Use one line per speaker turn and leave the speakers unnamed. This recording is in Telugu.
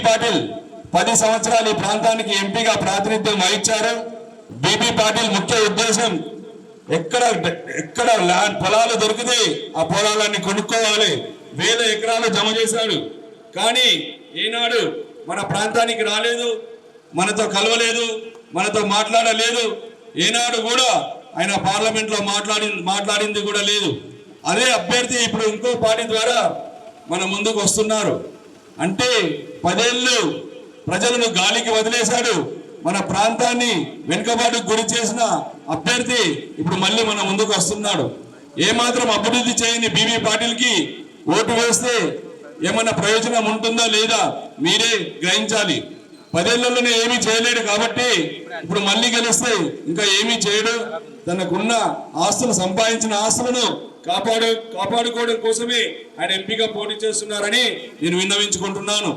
పాటిల్ 10 సంవత్సరాలు ఈ ప్రాంతానికి ఎంపీగా ప్రాతినిధ్యం వహించారు. బీబీ పాటిల్ ముఖ్య ఉద్దేశం ఎక్కడ ల్యాండ్ పొలాలు దొరికితే ఆ పొలాలన్నీ కొనుక్కోవాలి. 1000 ఎకరాలు జమ చేశాడు. కానీ ఈనాడు మన ప్రాంతానికి రాలేదు, మనతో కలవలేదు, మనతో మాట్లాడలేదు. ఏనాడు కూడా ఆయన పార్లమెంట్లో మాట్లాడింది కూడా లేదు. అదే అభ్యర్థి ఇప్పుడు ఇంకో పార్టీ ద్వారా మన ముందుకు వస్తున్నారు. అంటే 10 ఏళ్ళు ప్రజలను గాలికి వదిలేశాడు. మన ప్రాంతాన్ని వెనుకబాటుకు గురి చేసిన అభ్యర్థి ఇప్పుడు మళ్ళీ మన ముందుకు వస్తున్నాడు. ఏమాత్రం అభివృద్ధి చేయని బీబీ పాటిల్కి ఓటు వేస్తే ఏమన్నా ప్రయోజనం ఉంటుందా లేదా మీరే గ్రహించాలి. 10 ఏళ్లలోనే ఏమీ చేయలేడు కాబట్టి ఇప్పుడు మళ్ళీ గెలిస్తే ఇంకా ఏమీ చేయడు. తనకున్న ఆస్తులు, సంపాదించిన ఆస్తులను కాపాడుకోవడం కోసమే ఆయన ఎంపీగా పోటీ చేస్తున్నారని నేను విన్నవించుకుంటున్నాను.